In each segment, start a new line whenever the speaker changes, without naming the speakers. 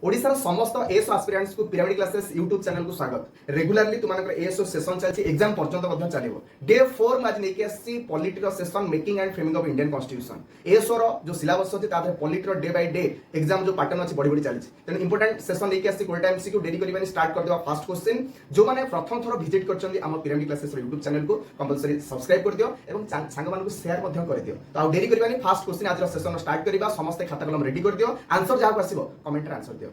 ओडिशार समस्त ASO aspirants को पिरामिड क्लासेस यूट्यूब चैनल को स्वागत। रेगुलरली तुमनकर एएसओ सेशन चलछि एग्जाम पर्यंत मध्य चलिबो। डे 4 माज नेकी आसी political session making and framing of Indian constitution. ASO रो जो सिलेबस अछि तादे political day by day exam जो पैटर्न अछि बड़ी बड़ी चलछि। तेन इंपोर्टेंट सेशन नेकी आसी कोल्टा एमसीक्यू डेरी करिबानी स्टार्ट कर देबा। फर्स्ट क्वेश्चन जो माने प्रथम थरो विजिट करछन्ती हम पिरामिड क्लासेस यूट्यूब चैनल को कंपलसरी सब्सक्राइब कर दियो एवं सांग मान को शेयर मध्य कर दियो। तो आ डेरी करिबानी फर्स्ट क्वेश्चन आज सेशन स्टार्ट करिबा। समस्त खाता कलम रेडी कर दियो। आंसर जहा को आसीबो कमेंट रे आंसर दियो।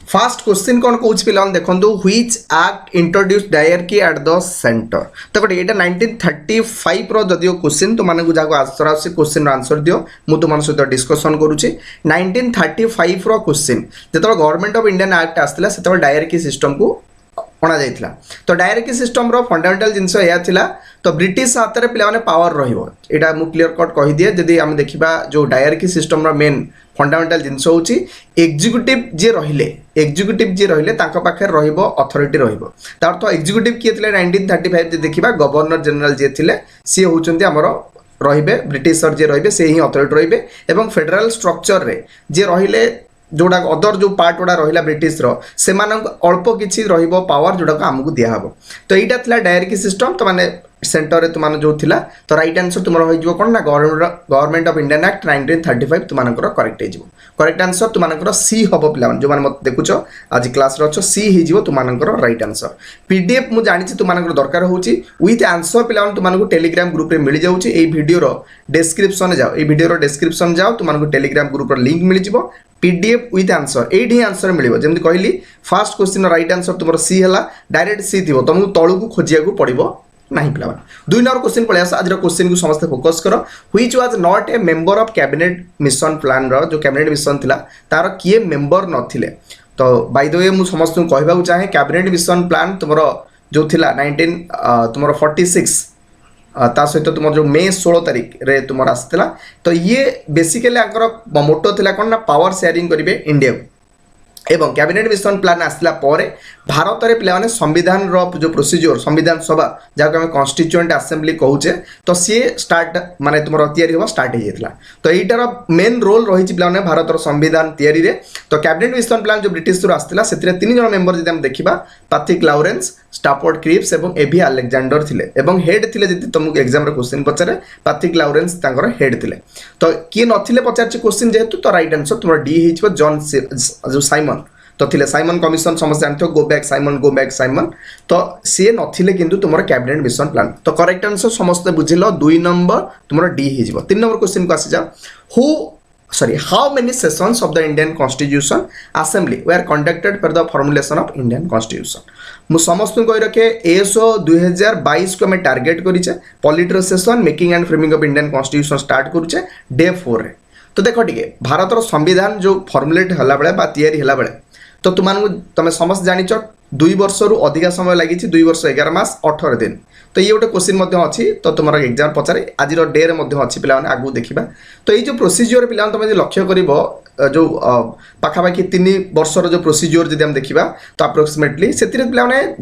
फर्स्ट क्वेश्चन कौन कौच पिला देखो which act introduce dyarchy at the centre. तो गोटे यहाँ 1935 रदियो क्वेश्चन तुम जहाँ आंसर आसे क्वेश्चन आंसर दियो मु तुम सहित डिस्कसन करुच्ची। 1935 क्वेश्चन जो गवर्नमेंट ऑफ इंडियन एक्ट आसला से डायरकी सिस्टम को अणा जाइथिला। तो डायरकी सिस्टम रो फंडामेंटल जिनस या थिला। तो ब्रिटिश हाथ में पिला माने पावर रहिबो एटा मु क्लियर कट कहि दिए। जदि हम देखिबा जो डायरकी सिस्टम रो मेन फंडामेंटल जिनस होची एग्जीक्यूटिव जे रहिले तांको पाखे रहिबो अथॉरिटी रहिबो। तार तो एग्जीक्यूटिव किए थिले 1935 जे देखिबा गवर्नर जनरल जे थिले सी होचंती हमरो रहिबे ब्रिटिशर जे रहिबे से ही अथॉरिटी रहिबे एवं फेडरल स्ट्रक्चर रे जे रहिले जोड़ा अदर जो पार्ट गुड़ा रहा ब्रिटिश से अल्प किसी पावर जोड़ा आमको दिहब। तो यहाँ थिला डायरकी सिस्टम। तो माने सेंटर तुम जो थिला तो राइट आंसर तुम रही कौन ना गवर्नमेंट ऑफ इंडियन एक्ट 1935 तुम करेक्ट हो। करेक्ट आंसर तुम सी हम पिला जो मैंने मत देखुच आज क्लास अच्छो सी हो तुम राइट आंसर। पीडीएफ मुझे जानी तुम दरकार होची विथ आंसर पिला तुमको टेलीग्राम ग्रुप में मिल जाऊँगी। ये वीडियो डिस्क्रिप्शन जाओ ये वीडियो डिस्क्रिप्शन जाओ तुमको टेलीग्राम ग्रुप लिंक मिल जाए पीडीएफ विथ आंसर ये आंसर मिले। जमी कहली फास्ट क्वेश्चन राइट आंसर तुम सी है डायरेक्ट सी थी तुमको तलू खोजिया पड़ो नहीं पिला। 2 नंबर क्वेश्चन पड़े आस। आज क्वेश्चन को समस्त फोकस कर। Which was not a member of cabinet mission plan रो जो कैबिनेट मिशन थिला तार किए मेंबर नथिले। तो बाय द वे मु समस्त को कहबा चाहे कैबिनेट मिशन प्लान तुमरो जो थिला 1946 ता सहित तुम जो मे 16 तारीख रे तुम आसला। तो ये बेसिकली मोटो थिला कौन ना पावर शेयरिंग करेंगे इंडिया एवं कैबिनेट मिशन प्लान आसला पर भारत में पिला संविधान जो प्रोसीजर संविधान सभा जहाँ आम कॉन्स्टिट्यूएंट असेंबली कहूचे तो सी स्टार्ट माने तुम या स्टार्ट हो जाता। तो यीटार मेन रोल रही पे भारत संविधान तैयारी रे। तो कैबिनेट मिशन प्लान जो ब्रिटिश आसला से 3 जन मेंबर जब हम देखा पैट्रिक लॉरेंस स्टाफोर्ड क्रिप्स और एवी अलेक्जेंडर थिले एवं हेड थिले जदि तुमको एग्जाम रे क्वेश्चन पचारे पैट्रिक लॉरेंस तांकर हेड थिले। तो किए नथिले पचार क्वेश्चन जेहेतु तो राइट आंसर तुम डी हो जॉन जो साइमन तो थिले साइमन कमिशन समस्त जानते हो गो बैक साइमन तो सी नथिले किंतु तुम कैबिनेट मिशन प्लान। तो करेक्ट आंसर समस्त बुझिल 2 नंबर तुम डी हो। 3 नंबर क्वेश्चन को आसी जाओ how many sessions of the Indian constitution assembly were conducted for the formulation of Indian constitution. मु समस्त को कहि रखे एएसओ 2022 को हमें टारगेट करिचे political session making and framing of Indian constitution start करुचे डे 4 रे। तो देखो टिके भारत संविधान जो फॉर्मुलेट हला बेले बा तैयारी हला बेले तो तुम समस्त जानिच 2 वर्ष रु अधिका समय लगी 2 वर्ष 11 मास 18 दिन। तो ये गोटे क्वेश्चन अच्छी तो तुम एग्जाम पचारे आज डे रे अच्छी पे आगू देखा। तो ये जो प्रोसीजर पे तुम लक्ष्य कर जो पाखापाखि 3 वर्षर जो प्रोसीजर जब हम देखा तो अप्रोक्सीमेटली से पे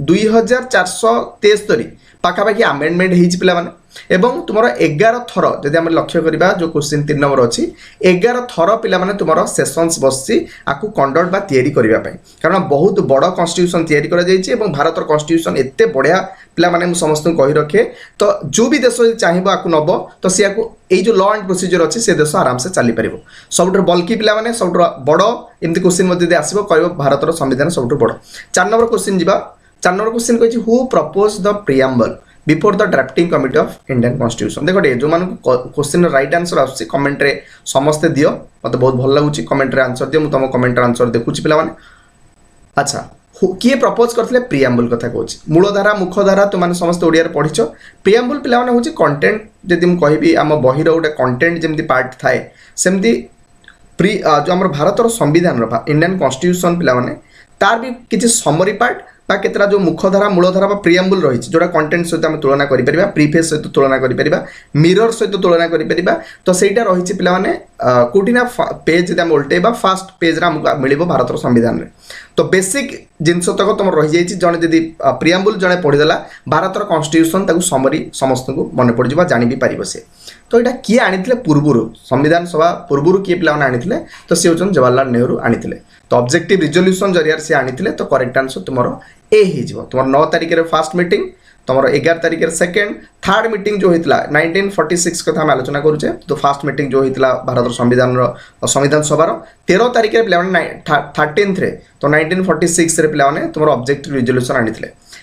2473 पाखापाखि आमेंडमेंट हो एवं तुम 11 थर जब आम लक्ष्य करवा जो क्वेश्चन 3 नंबर अच्छी 11 थर पे तुम सेसन्स बसी आपको कंडक्ट बा तैयारी करने कारण बहुत बड़ कॉन्स्टिट्यूशन तैयारी कर भारत कॉन्स्टिट्यूशन एत बढ़िया पिला माने समस्त को कही रखे। तो जो भी देश चाहिए आपको नब तो सी यही जो लॉ एंड प्रोसीजर अच्छी से देश आराम से चली पार। सब बल्कि पिला माने सब बड़ एमती क्वेश्चन आसो कह भारत संविधान सब बड़। 4 नंबर क्वेश्चन जा 4 नंबर क्वेश्चन कही who propose the preamble before the drafting committee of Indian constitution. देखो जो मान क्वेश्चन राइट आंसर आस कमेंट रे समस्ते दियो मत बहुत भल लगुच कमेंट रे आंसर दियो तुम कमेंट आंसर देखुची पिला माने। अच्छा किए प्रपोज करथिले प्रिएम्बल कथा कहूँ मूलधारा मुखधारा तुम समस्त ओडिया पढ़ीच प्रिएम्बल पिला माने होची कंटेंट जदि हम कहबी आम बहिर गोटे कंटेंट जमती पार्ट थाए सेमती जो आम भारत संविधान इंडियन कॉन्स्टिट्यूशन पिला माने तार भी किसी समरी पार्ट बा केतरा जो मुखधारा मूलधारा प्रिएम्बल रही जोड़ा कंटेंट सहित आम तुलना करें प्रीफेस सहित तुलना करें मिरर सहित तुलना करें। तो सहीटा रही पे कौटी ना पेज जब उल्टेबा फास्ट पेज आमको मिल भारत संविधान में। तो बेसिक जिनस तक तुम रही जाइए जड़े जदि प्रिएम्बल जड़े पढ़ीदेला भारत कॉन्स्टिट्यूशन समरी समस्त को मन पड़ जानी भी पार से। तो यहाँ किए आनी पूर्वर संविधान सभा पूर्वर किए पे आनी तो सी हूँ जवाहरलाल नेहरू आनी तो ऑब्जेक्टिव रिजोल्यूशन जरिया सी आनी तो करेक्ट आंसर तुम ए हो तुम 9 तारिख में फास्ट मीटिंग तुम 11 तारिख सेकेंड थर्ड मीटिंग जो होता 1946 कथा आम आलोचना करुचे तो फास्ट मीटिंग जो होता भारत संविधान सभार 13 तारिख पे 13th तो 1946 पे तुम ऑब्जेक्टिव रिजोल्यूशन आनी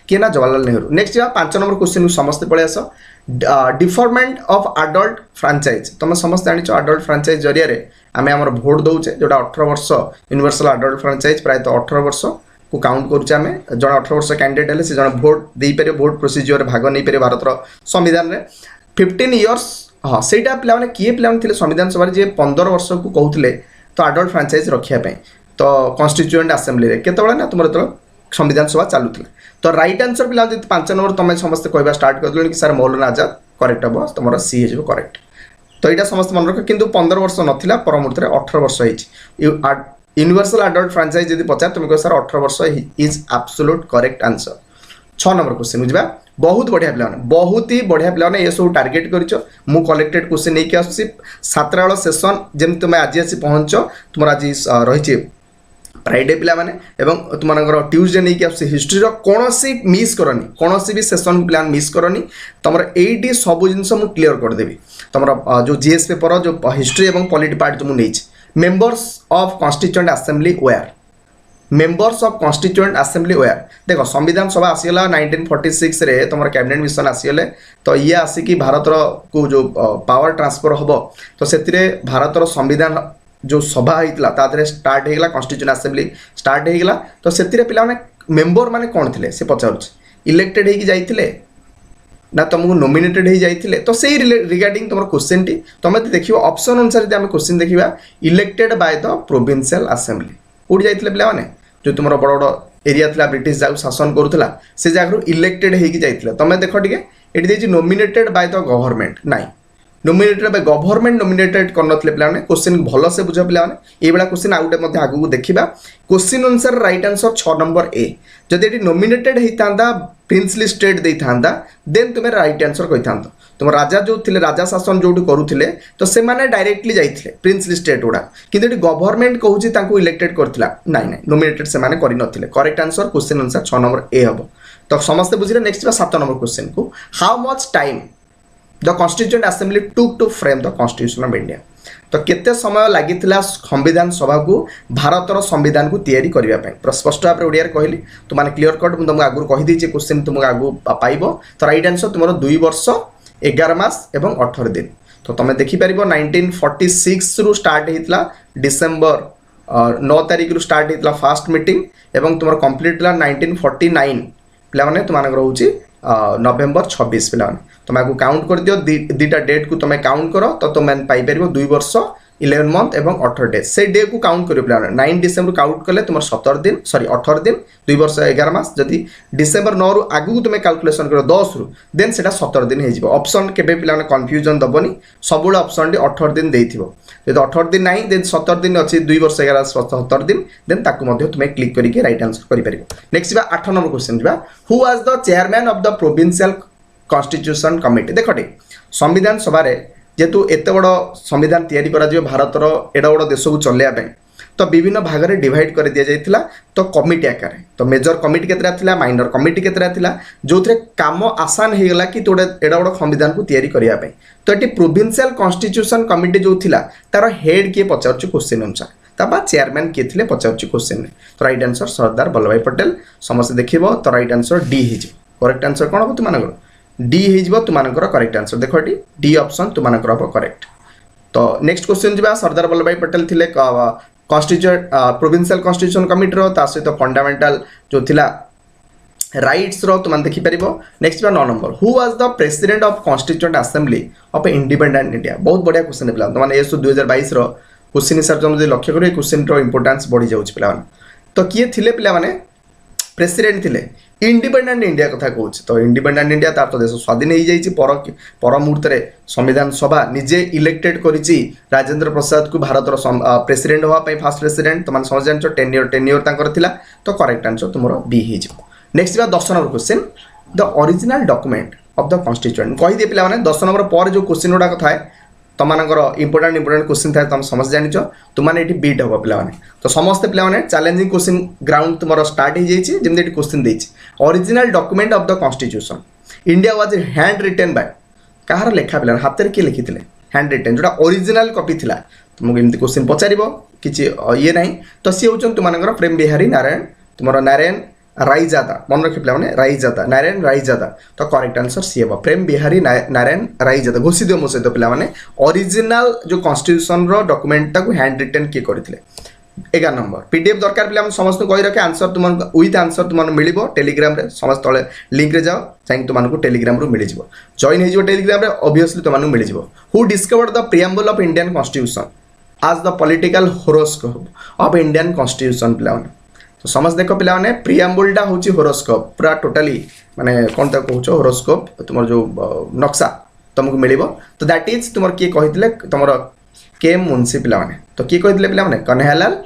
किए ना Jawaharlal Nehru. Next 5 number question समस्त पलि आस डिफरमेंट ऑफ अडल्ट फ्रांचाइज तुम समस्त जान अडल्ट फ्रांचाइज जरिया आम आम भोट दौचे जोटा 18 वर्ष यूनिवर्सल अडल्ट फ्रांचाइज प्राय 18 वर्ष को काउंट करुचे आम जन 18 वर्ष कैंडिडेट है जन भोट दे पारे भोट प्रोसीजर भाग नहीं पारे भारत संविधान में 15 इयर्स हाँ से पे किए पे संविधान सभा जी 15 वर्ष को कहते तो अडल्ट फ्रांचाइज रखापी तो कन्स्टिट्यूएंट आसेम्बली केतबे ना तुम जो संविधान सभा चलुला तो राइट आंसर पे 5 नंबर तुम समस्त कहवा स्टार्ट कर कि सर मौलाना आजाद करेक्ट हम तुम सी हो करेक्ट तो यहाँ समस्त मन रख कि 15 वर्ष नाला परमुहूर्त 18 वर्ष यूनिवर्सल अडल्ट फ्रांचाइज जब पचार तुम कह सर 18 वर्ष is absolute correct answer. 6 number question बुझा बहुत बढ़िया पे बहुत ही बढ़िया पे ये सब टार्गेट कर कलेक्टेड क्वेश्चन नहीं आसूँ सातटा सेसन जमी तुम आज आसी पहुँच तुम आज रही फ्राइडे पिला माने एवं तुम ट्यूजडे नहीं कि हिस्ट्री कौन मिस करनी कौन भी सेसन प्लान मिस करनी तुम ये सब जिन क्लीयर करदेवी तुम जो जीएस पेपर जो हिस्ट्री और पॉलिटी पार्ट जो मुझे members of constituent assembly were members of constituent assembly were देख संविधान सभा आसीगला 1946 रे तुम कैबिनेट मिशन आसीगले तो ये आसिकी भारत को जो पावर ट्रांसफर हम तो से भारत संविधान जो सभा होता तादे स्टार्ट होगा कॉन्स्टिट्यूएंट असेंबली स्टार्ट होगा तो से पे मेंबर माने कौन थे से पचार इलेक्टेड हो जाइए ना तुमको नॉमिनेटेड हो जाइए तो से रिगार्डिंग तुम क्वेश्चन टी तुम देख ऑप्शन अनुसार जब क्वेश्चन देखा elected by the provincial assembly कौटी जाइए पे जो तुम बड़ बड़ एरिया था ब्रिटिश जहाँ शासन करूला से जगह इलेक्टेड हो जाइए तुम देख टे नॉमिनेटेड बाय द गवर्नमेंट नाई नॉमिनेटेड बाय गवर्नमेंट नॉमिनेटेड करन पे क्वेश्चन भल से बुझ पे ये क्वेश्चन आउ गोटे आगू देखा क्वेश्चन अनुसार राइट आंसर 6 नंबर ए जदि ये नॉमिनेटेड होता प्रिंसली स्टेट दे था देन तुम राइट आंसर कही था तुम राजा जो थे राजा शासन जो करुले तो से डायरेक्टली जाइए प्रिंसली स्टेट गुड़ा कि गवर्नमेंट कहूँ इलेक्टेड करथिला नाई नाई नॉमिनेटेड से करेक्ट आंसर क्वेश्चन अनुसार 6 नंबर ए हम तो समस्ते बुझे। नेक्स्ट 7 नंबर क्वेश्चन को how much time the constituent assembly took to frame the constitution of India तो केते समय लगी संविधान सभा को भारतर संविधान को तैयारी करने स्पष्ट भाव में ओडिया कहली तुम मैंने क्लीयर कट मुझे तुमको आगु कहीदे क्वेश्चन तुमको आगु पाइब तो राइट आंसर तुम 2 वर्ष 11 मास एवं 18 दिन तो तुम देखिपर 1946 रु स्टार्ट होता डिसेम्बर 9 तारिख रु स्टार्ट होता फास्ट मीटिंग एवं तुम कंप्लीट 1949 पे तुम रोचे नवेम्बर 26 पे तुम आपको काउंट कर दियो दीटा डेट को तुम काउंट कर तो तुम पाइपर 2 वर्ष 11 मंथ एवं 18 डेज से डे को काउंट कर 9 डिसेम्बर काउंट कले तुम 17 दिन सॉरी 18 दिन 2 वर्ष 11 मास जदि डिसेम्बर 9 रु आगू तुम कैलकुलेशन कर 10 रु देन से 17 दिन हो ऑप्शन के पे कन्फ्यूजन दबनी सब ऑप्शन टी 18 दिन देथिबो जब 18 दिन नहीं देन 17 दिन अच्छी 2 वर्ष 11 17 दिन देन ताकू तुम क्लिक करके राइट आंसर कर। नेक्स्ट 8 नंबर क्वेश्चन जा who was the chairman of the provincial constitution committee देखटे संविधान सभा जेहेतु एत बड़ संविधान तैयारी करा भारतर एडा बड़ देश को चलैया तो विभिन्न भाग में डिवाइड कर दि जाइथिला तो कमिटी आकार तो मेजर कमिटी केतरा थिला माइनर कमिटी केतरा थिला जो काम आसान हो गला कि तो एडा बड़ संविधान को तैयारी करिया पे तो ये प्रोविंशियल कॉन्स्टिट्यूशन कमिटी जो थिला तार हेड किए पचार क्वेश्चन अनुसार ताबा चेयरमैन किए थे पचार क्वेश्चन तो राइट आंसर सरदार वल्लभ भाई पटेल समस्त देखिए तो राइट आंसर डी हो करेक्ट आंसर कौन हम तुम डी हो तुम करेक्ट आंसर देख डी ऑप्शन तुम हम करेक्ट। तो नेक्स्ट क्वेश्चन जा सरदार वल्लभ भाई पटेल थे कॉन्स्टिट्यूएंट प्रोविंशियल कॉन्स्टिट्यूशन कमिटी ता सहित फंडामेंटल जो थिला राइट्स तुम देखिपर। Next 9 number who was the president of constituent assembly of independent India बहुत बढ़िया क्वेश्चन पे तुमने ये 2022 क्वेश्चन हिसाब से लक्ष्य कर क्वेश्चन इंपोर्टेंस बढ़ी जाऊँगी पे तो किए थे पे प्रेसिडेंट थे इंडिपेंडेंट इंडिया कथा कहूँ तो इंडिपेंडेंट इंडिया तार तो देश स्वाधीन हो जाइए पर मुहूर्त संविधान सभा निजे इलेक्टेड करिछि राजेंद्र प्रसाद को भारत प्रेसिडेंट होगापी फास्ट प्रेसिडेंट तुम समझ जान 10 ईयर तो करेक्ट आंसर तुम बी हो। Next 10 number question the original document of the constituent कही दिए पिला माने 10 नंबर पर जो क्वेश्चन गुडा थाए तुम इंपोर्टेंट क्वेश्चन थाए तुम समझ जानिछ तुमने ये बीट हम पिला माने तो समस्त पिला माने चैलेंजिंग क्वेश्चन ग्राउंड तुम स्टार्ट हो जाइए जमी क्वेश्चन देछि original document of the constitution India was hand written by कहार लेखा पिला हाथ में किए लिखी हैंड रिटेन जोटा ओरिजिनल कॉपी थिला तुमको एमती क्वेश्चन पचार किसी ये ना तो सी हूँ तुम प्रेम बिहारी नारायण तुम नारायण रायजादा मन रखी पे रायजादा नारायण रायजादा तो करेक्ट आंसर सी हे प्रेम बिहारी नारायण रायजादा घोषी दियो मो सहित पे ओरिजिनल जो कॉन्स्टिट्यूशन डॉक्यूमेंट हैंड रिटेन किए करते 11 नंबर पीडीएफ दरकार पे समस्त कही रखे आंसर तुम विथ आंसर तुम मिल टेलीग्राम रे समस्त तले लिंक रे जाओ चाहिए तुमको टेलीग्राम रू मिल जॉइन हो टेलीग्राम रे ऑब्वियसली तुमको मिल who discovered the preamble of Indian constitution as the political horoscope of Indian constitution पे तो समस्त देख पे प्रिएम्बलटा हूँ होरोस्कोप पूरा टोटाली माने कौन तक कौच होरोस्कोप तुम जो नक्शा तुमको मिल तो दैट इज तुम किए कही तुम के मुंशी पे तो किए कही पे कन्हैयालाल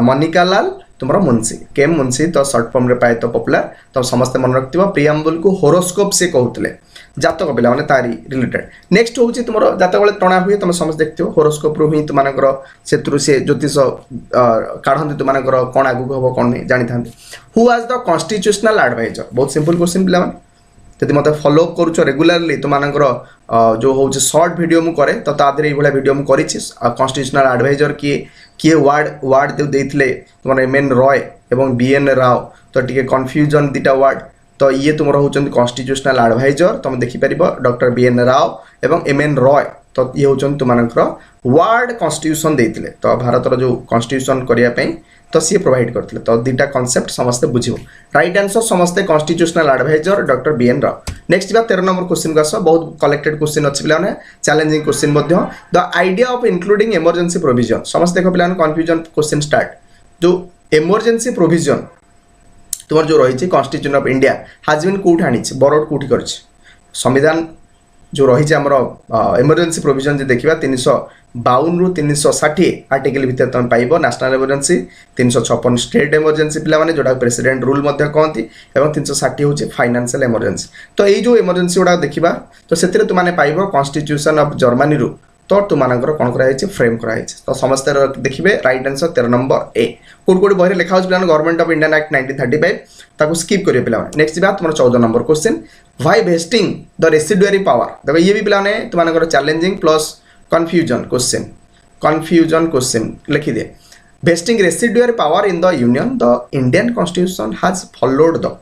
मनिका लाल तुम मुंशी के मुंशी तो सर्ट फॉर्म रे पाए तो पॉपुलर तो समस्त मन रखि प्रिएम्बल को होरोस्कोप से कहते जातक पिला माने तारी रिलेटेड नेक्स्ट हूँ तुम जातक बेले टणा हुए तुम समस्त देखते हो होरोस्कोप रू ही तुमकर से ज्योतिष काढ़ती तुमकर कौन आगू हम कौन नहीं जानी था हु आज द कॉन्स्टिट्यूशनल एडवाइजर बहुत सिंपल क्वेश्चन पिला जब मत फॉलो करुच रेगुलारली तुमकर जो हूँ सर्ट वीडियो मु करे तो तादरे ये वीडियो मु करी कॉन्स्टिट्यूशनल एडवाइजर किए किए वार्ड देते तुम एम एन रॉय एवं बीएन राव तो टी कन्फ्यूजन दुटा वार्ड तो ये तुम हूँ कॉन्स्टिट्यूशनल एडवाइजर तुम देखिपर डॉक्टर बीएन राव एवं एम एन रॉय तो ये हूँ तुमको वार्ड कॉन्स्टिट्यूशन देते तो भारतर जो कॉन्स्टिट्यूशन करने तो सी प्रोवाइड करते तो दुटा कॉन्सेप्ट समस्ते बुझे राइट आंसर समस्ते constitutional adviser doctor BN Rao next बात 13 नंबर क्वेश्चन को आस बहुत कलेक्टेड क्वेश्चन अच्छी पे challenging question the idea of including emergency provision समस्त देख पे कन्फ्यूजन क्वेश्चन स्टार्ट जो इमरजेंसी प्रोविजन तुम जो रही constitution of India has been कौट आनी बरोड कौटी कर संविधान जो रही आमर इमरजेंसी प्रोविजन जो देखा 352 रु 360 आर्टिकल भितर तुम पाइब नेशनल इमरजेंसी 356 स्टेट इमरजेंसी पे जोटा प्रेसिडेंट रूल कहती और 360 हूँ फाइनेंशियल इमरजेंसी तो ये जो इमरजेंसी गुड़ा देखा तो से तुमने पाइब कॉन्स्टिट्यूशन ऑफ जर्मनी रू तो तुमको कौन कराई फ्रेम कराई तो समस्त देखिए right answer 13 number A Kaut Kaut बही लिखा पे गवर्नमेंट ऑफ इंडियन एक्ट 1935 ताको स्किप करिए पे नेक्स्ट बात तुम 14 number question why wasting the residuary power देखो ये भी पे तुमको चैलेंजिंग प्लस कन्फ्यूजन क्वेश्चन लिखी दिए wasting residuary power in the union the Indian constitution has followed the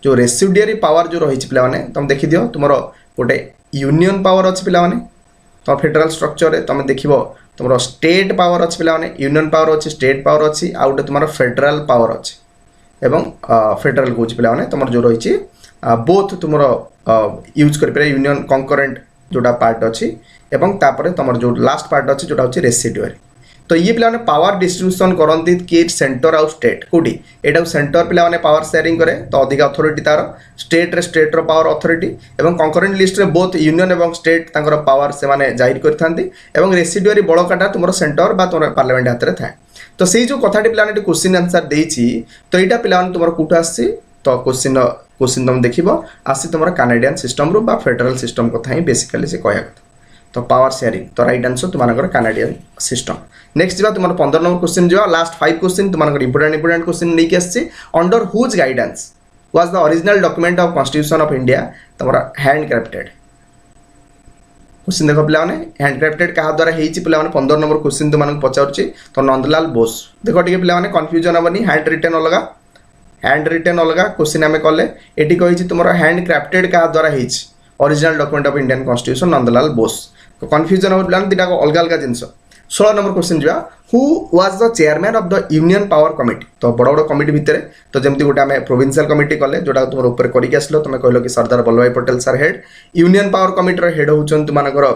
जो रेसिडुअरी पावर जो रही पे तुम देखी दियो तुम गोटे यूनियन पावर अच्छी पे तो फेडरल स्ट्रक्चर तुम देख तुम स्टेट पावर अच्छी पे यूनियन पावर अच्छी स्टेट पावर अच्छी आ गए तुम फेडरल पावर अच्छी एवं फेडरल कौच पे तुम जो रही बोथ तुम यूज कर यूनियन कंकरेंट जोटा पार्ट अच्छी एवं तापर तुम जो लास्ट पार्ट अच्छी जोटा हूँ रेसिडुअरी तो ये पे पावर डिस्ट्रीब्यूशन करती कि सेंटर आउ स्टेट कौटी यहाँ सेंटर पे पावर शेयरिंग करे तो अधिक अथॉरिटी तार स्टेट रे स्टेट रो पावर अथॉरिटी एवं कंकरेंट लिस्ट रे बोथ यूनियन एवं स्टेट तांकर पावर से माने जाहिर करथांती एवं रेसिडुअरी बड़काटा तुम सेंटर बा तुम पार्लियामेंट हाथ में थाए तो से जो कथाटी पे क्वेश्चन आंसर देछि तो यहाँ पे तुम कौट आसी तो क्वेश्चन तुम देख आसी तुम कैनेडियन सिस्टम रू बा फेडरल सिस्टम कथा ही बेसिकली से कहया कथा तो पावर शेयरिंग तो राइट आंसर तुमको कैनेडियन सिस्टम नेक्स्ट जा तुम 15 नंबर क्वेश्चन जा लास्ट 5 क्वेश्चन तुमको इंपोर्टेंट क्वेश्चन नहीं आसी under whose guidance was the original document of constitution of India तुम हैंड क्राफ्टेड क्वेश्चन देख पे हैंड क्राफ्टेड क्या द्वारा पे 15 नंबर क्वेश्चन तुमको पचार तो नंदलाल बोस देख टे पे कन्फ्यूजन हेनी हैंड रिटेन अलग क्वेश्चन आम कले ये कही तुम हैंड क्राफ्टेड क्या द्वारा original document of Indian constitution Nandlal Bose तो कन्फ्यूजन हो दुटा अलग अलग जिनस 16 नंबर क्वेश्चन जा who was the chairman of the union power committee तो बड़ बड़ कमिटी भितर तो जमती गोटे आम प्रोविंशियल कमिटी कले जोटा तुम ऊपर करके आसलो तुम कहल कि सरदार वल्लभ भाई पटेल सर head union power committee head होचन तुमकर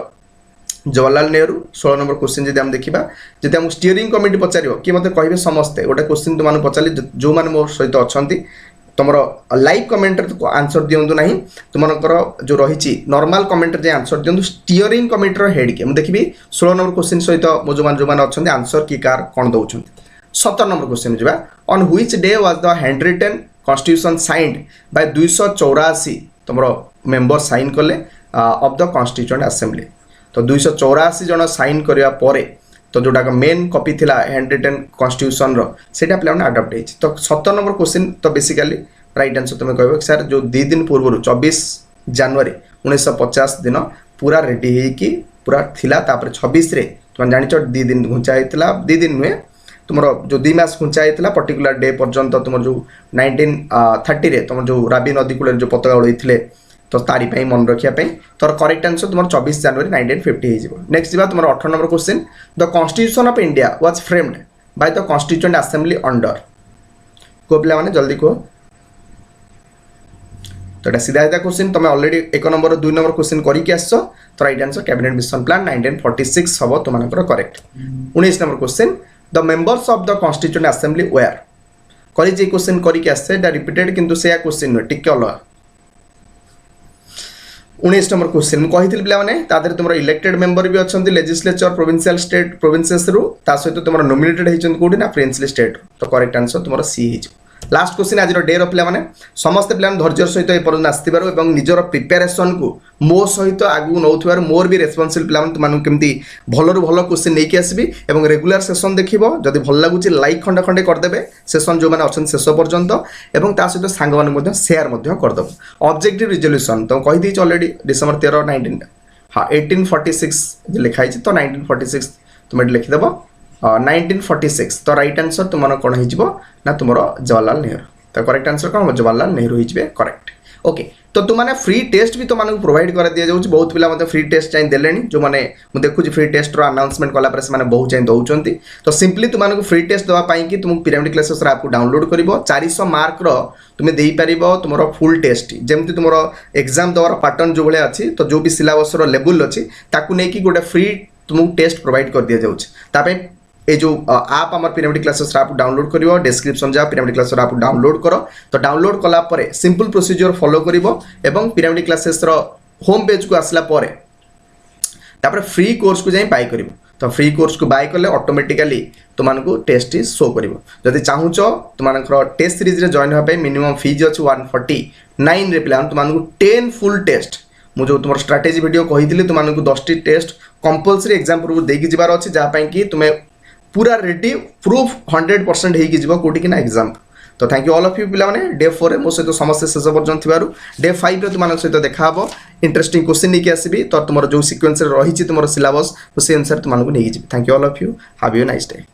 जवाहरलाल नेहरू 16 नंबर क्वेश्चन जब आम देखा जब आम स्टीयरिंग कमिटी पचार कि मतलब कहे समस्ते गोटे क्वेश्चन तुम पचारे जो मैंने मो सहित अच्छा तुम लाइव कमेंट आंसर दिंतु ना तुमकर जो रही नॉर्मल कमेंट जे आंसर दिंतु स्टीयरिंग कमिटी हेड किए मुझे देखी 16 नंबर क्वेश्चन सहित मो जो मैंने अच्छा आंसर कि कार कौन दौरान 17 नंबर क्वेश्चन जा on which day was the hand retain constitution signed by 284 तुम मेंबर साइन कले ऑफ द कॉन्स्टिट्यूएंट असेंबली तो 284 जन साइन करिया परे तो जोटा मेन कॉपी थिला हैंड रिटन कॉन्स्टिट्यूशन रो सेटा प्ले अडॉप्ट हे तो 17 नंबर क्वेश्चन तो बेसिकली राइट आंसर तुम कहबो सर जो 2 दिन पूर्व 24 जनवरी 1950 दिन पूरा रेडी हे कि पूरा थिला तापर 26 रे तुम जानि 2 दिन घुंचा हेतला 2 दिन नुए तुम जो 2 मास घुंचा हेतला पर्टिकुलर डे पर्यंत तुम जो 1930 रे तुम जो राबी नदी कूल जो पताका उड़ैथिले तो तारी पे मन रखिया पे तोर करेक्ट आंसर तुम 24 जनवरी 1950 हो नेक्स्ट जीवा तुम 18 number question the constitution of India was framed by the constituent assembly under को पिला माने जल्दी को तो एटा सीधा सीधा क्वेश्चन तुम ऑलरेडी 1 नंबर 2 नंबर क्वेश्चन करी के आछो तो right answer cabinet mission plan 1946 हबो तुमनकर correct 19 number question the members of the constituent assembly were करी जे क्वेश्चन करी के आछे द रिपीटेड किंतु से क्वेश्चन न टिके अलग 19 नंबर क्वेश्चन मु कहिथिल पिला माने तादर तुमरो इलेक्टेड मेंबर भी अछंती लेजिस्लेचर प्रोविंशियल स्टेट प्रोविंसेस रु ता सहित तुमरो नॉमिनेटेड हेचंती कोडी ना प्रिंसली स्टेट तो करेक्ट आंसर तुमरो सी हिज लास्ट क्वेश्चन आज डे रो पिला माने समस्त पिला धैर्य सहित ए परन आस्तिबार एवं निजर प्रिपरेशन को मो सहित आगु नौथुवार मोर भी रेस्पोंसिबल पिला माने तुमानु केमती भलो रु भलो क्वेश्चन नै के आसीबी एवं रेगुलर सेशन देखिबो जदी भल लागुची लाइक खंडे खंडे कर देबे सेशन जो माने अछन शेष पर्यंत एवं ता सहित सांग माने मध्ये शेयर मध्ये कर दबो ऑब्जेक्टिव रिजोल्यूशन तो कहि दी ऑलरेडी डिसेंबर 13 19 हां 1846 जे लिखाई छी तो 1946 तुम लिखि देबो 1946 तो राइट आंसर तुम कौन हो ना तुम जवाहरलाल नेहरू तो करेक्ट आंसर कौन जवाहरलाल नेहरू हो करेक्ट ओके तो तुमने फ्री टेस्ट भी तुमको प्रोवाइड कर दि जाऊँ बहुत पिला फ्री टेस्ट चाहिए देले जो मैंने मुझे देखुची फ्री टेस्ट रो अनाउंसमेंट कला से बहुत चाहिए दौरान तो सिंपली तुमको फ्री टेस्ट देवाई कि तुमको पिरामिड क्लासेस ऐप को डाउनलोड कर 400 मार्क तुम दे पार तुम फुल टेस्ट जमी तुम एग्जाम देवार पैटर्न जो भाया अच्छी तो जो भी सिलेबस लेवल अच्छी ताकू नहीं गोटे फ्री तुमको टेस्ट प्रोवाइड कर दि जाऊँ ये जो आप आम पिरामिड क्लासेस आप डाउनलोड करिवो डिस्क्रिप्शन जा पिरामिड क्लास आप डाउनलोड करो तो डाउनलोड कला परे सिंपल प्रोसीजर फॉलो करिवो एवं पिरामिड क्लासेस रो होम पेज को आसला परे तापर फ्री कोर्स को जाई बाय करिवो तो फ्री कोर्स को बाय करले ऑटोमेटिकली तुमको टेस्ट शो करिवो जदि चाहूचो तुमको टेस्ट सीरीज रे जॉइन होबे मिनिमम फीज अछि 149 रे प्लान तुमको 10 फुल टेस्ट मुझे तुम स्ट्रेटेजी वीडियो कही तुमको 10 टी टेस्ट कंपलसरी एग्जाम पूर्व देकी जिबार अछि जा पई कि तुमे पूरा रेडी प्रूफ 100% होगी जीव कोटी कि ना एग्जाम तो thank you all of you पिला माने डे 4 रे मो सहित समस्त शेष पर्यंत थिबारु डे 5 रे तुम सहित देखा हबो इंटरेस्टिंग क्वेश्चन नहीं आसबी तो तुम जो सीक्वेंस रही तुम सिलेबस तो से अनुसार तुमको नहीं thank you all of you have a nice day.